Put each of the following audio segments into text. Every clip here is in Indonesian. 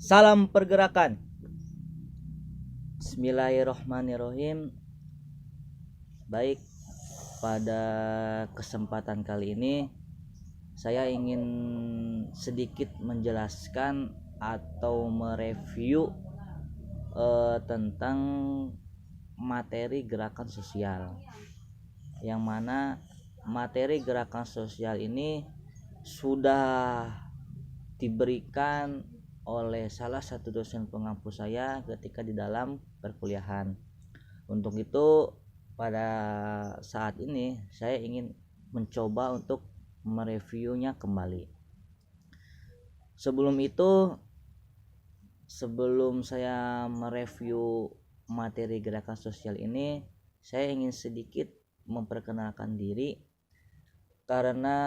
Salam pergerakan. Bismillahirrohmanirrohim. Baik, pada kesempatan kali ini saya ingin sedikit menjelaskan atau mereview tentang materi gerakan sosial, yang mana materi gerakan sosial ini sudah diberikan oleh salah satu dosen pengampu saya ketika di dalam perkuliahan. Untuk itu pada saat ini saya ingin mencoba untuk mereviewnya kembali. Sebelum saya mereview materi gerakan sosial ini, saya ingin sedikit memperkenalkan diri, karena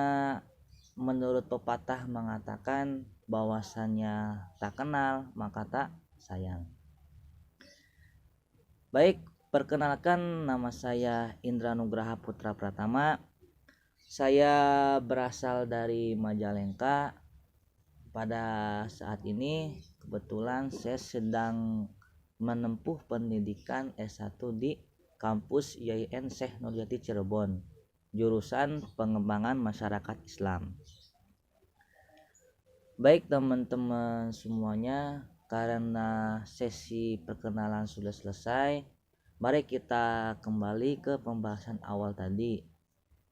menurut pepatah mengatakan bahwasannya tak kenal maka tak sayang. Baik, perkenalkan, nama saya Indra Nugraha Putra Pratama. Saya berasal dari Majalengka. Pada saat ini kebetulan saya sedang menempuh pendidikan S1 di kampus IAIN Syekh Nurjati Cirebon, jurusan pengembangan masyarakat Islam. Baik teman-teman semuanya, karena sesi perkenalan sudah selesai, mari kita kembali ke pembahasan awal tadi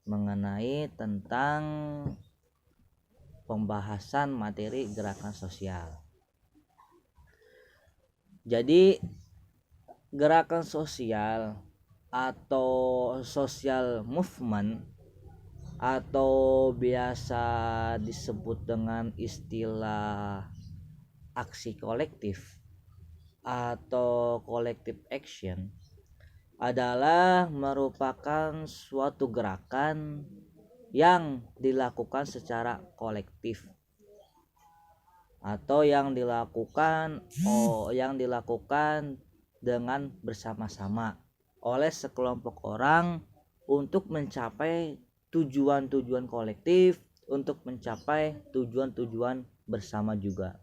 mengenai tentang pembahasan materi gerakan sosial. Jadi gerakan sosial atau social movement atau biasa disebut dengan istilah aksi kolektif atau collective action adalah merupakan suatu gerakan yang dilakukan secara kolektif atau yang dilakukan dengan bersama-sama oleh sekelompok orang untuk mencapai tujuan-tujuan kolektif, untuk mencapai tujuan-tujuan bersama juga.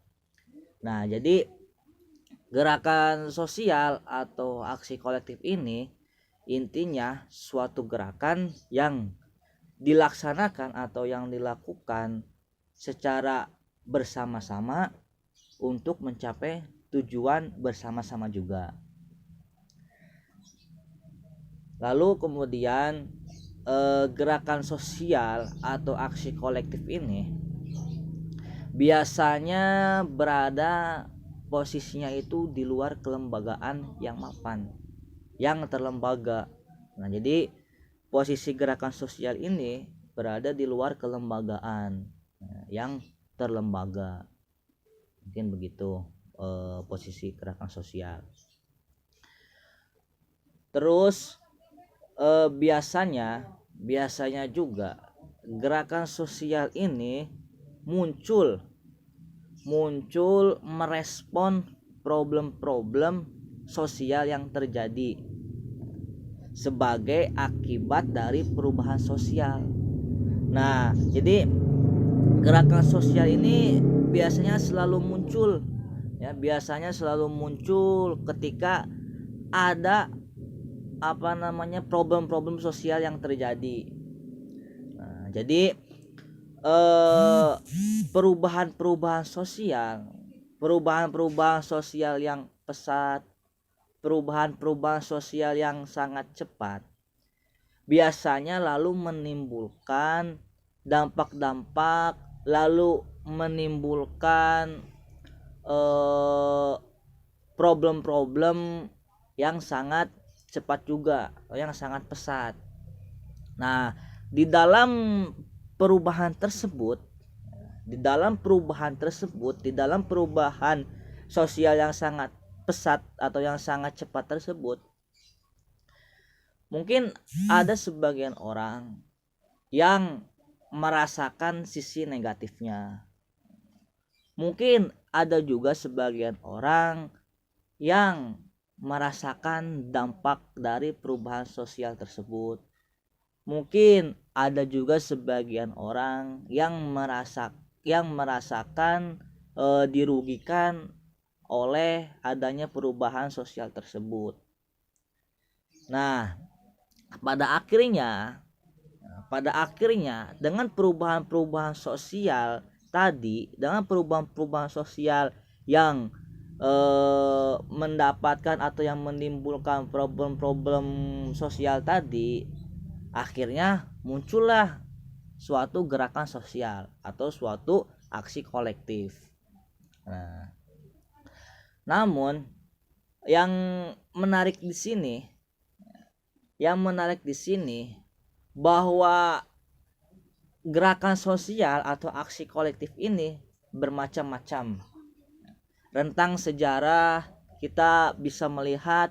Nah, jadi gerakan sosial atau aksi kolektif ini intinya suatu gerakan yang dilaksanakan atau yang dilakukan secara bersama-sama untuk mencapai tujuan bersama-sama juga. Lalu kemudian gerakan sosial atau aksi kolektif ini biasanya berada posisinya itu di luar kelembagaan yang mapan, yang terlembaga. Nah, jadi posisi gerakan sosial ini berada di luar kelembagaan yang terlembaga. Mungkin begitu posisi gerakan sosial. Terus biasanya juga gerakan sosial ini muncul merespon problem-problem sosial yang terjadi sebagai akibat dari perubahan sosial. Nah, jadi gerakan sosial ini biasanya selalu muncul ketika ada problem-problem sosial yang terjadi. Nah, jadi perubahan sosial yang pesat, perubahan sosial yang sangat cepat biasanya lalu menimbulkan dampak-dampak, lalu menimbulkan problem-problem yang sangat cepat juga, yang sangat pesat. Nah, di dalam perubahan sosial yang sangat pesat atau yang sangat cepat tersebut, mungkin ada sebagian orang yang merasakan sisi negatifnya. Mungkin ada juga sebagian orang yang merasakan dampak dari perubahan sosial tersebut. Mungkin ada juga sebagian orang yang merasakan dirugikan oleh adanya perubahan sosial tersebut. Nah, pada akhirnya dengan perubahan-perubahan sosial tadi, dengan perubahan-perubahan sosial yang mendapatkan atau yang menimbulkan problem-problem sosial tadi, akhirnya muncullah suatu gerakan sosial atau suatu aksi kolektif. Nah, namun yang menarik di sini bahwa gerakan sosial atau aksi kolektif ini bermacam-macam. Rentang sejarah kita bisa melihat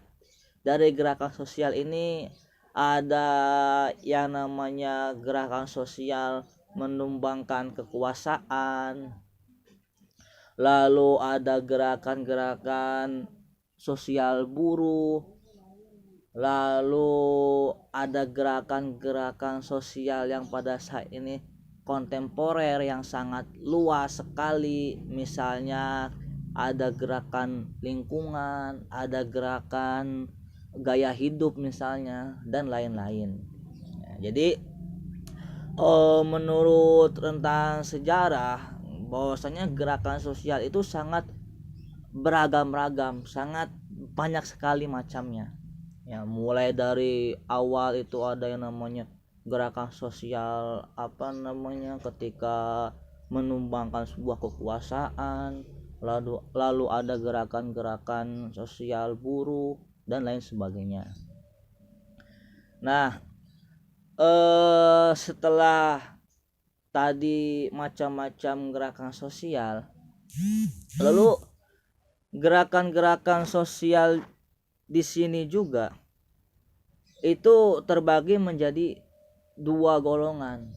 dari gerakan sosial ini ada yang namanya gerakan sosial menumbangkan kekuasaan, lalu ada gerakan-gerakan sosial buruh, lalu ada gerakan-gerakan sosial yang pada saat ini kontemporer yang sangat luas sekali. Misalnya ada gerakan lingkungan, ada gerakan gaya hidup misalnya, dan lain-lain. Jadi menurut rentang sejarah bahwasanya gerakan sosial itu sangat beragam-ragam, sangat banyak sekali macamnya. Ya, mulai dari awal itu ada yang namanya gerakan sosial ketika menumbangkan sebuah kekuasaan, lalu ada gerakan-gerakan sosial buruh dan lain sebagainya. Nah, setelah tadi macam-macam gerakan sosial, lalu gerakan-gerakan sosial di sini juga itu terbagi menjadi dua golongan,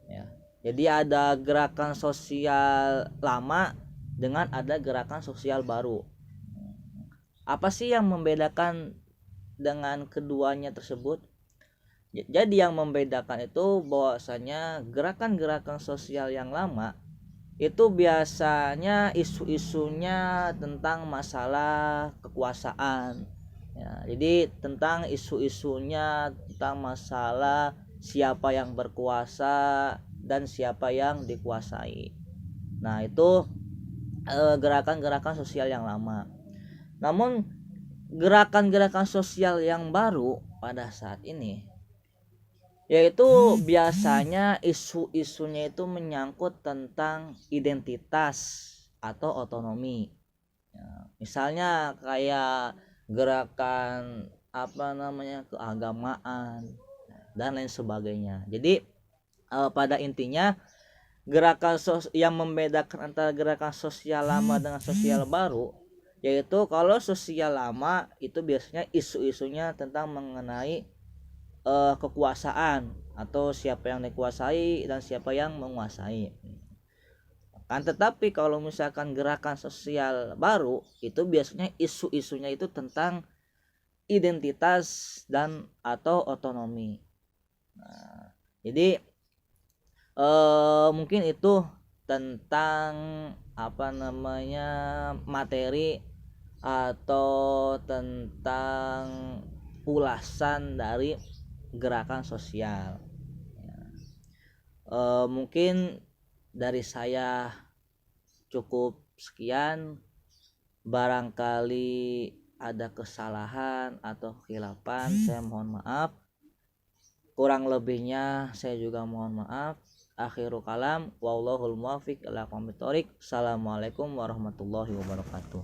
ya. Jadi ada gerakan sosial lama dengan ada gerakan sosial baru. Apa sih yang membedakan dengan keduanya tersebut? Jadi yang membedakan itu bahwasanya gerakan-gerakan sosial yang lama itu biasanya isu-isunya tentang masalah kekuasaan. Ya, jadi tentang isu-isunya tentang masalah siapa yang berkuasa dan siapa yang dikuasai. Nah, itu gerakan-gerakan sosial yang lama. Namun gerakan-gerakan sosial yang baru pada saat ini yaitu biasanya isu-isunya itu menyangkut tentang identitas atau otonomi. Ya, misalnya kayak gerakan keagamaan dan lain sebagainya. Jadi pada intinya gerakan yang membedakan antara gerakan sosial lama dengan sosial baru yaitu kalau sosial lama itu biasanya isu-isunya tentang mengenai kekuasaan atau siapa yang dikuasai dan siapa yang menguasai. Kan tetapi kalau misalkan gerakan sosial baru itu biasanya isu-isunya itu tentang identitas dan atau otonomi. Nah, jadi mungkin itu tentang materi atau tentang ulasan dari gerakan sosial. Mungkin dari saya cukup sekian. Barangkali ada kesalahan atau kekhilafan, saya mohon maaf. Kurang lebihnya saya juga mohon maaf. Akhirul kalam, wallahul muwaffiq ila aqwamit thoriq. Assalamualaikum warahmatullahi wabarakatuh.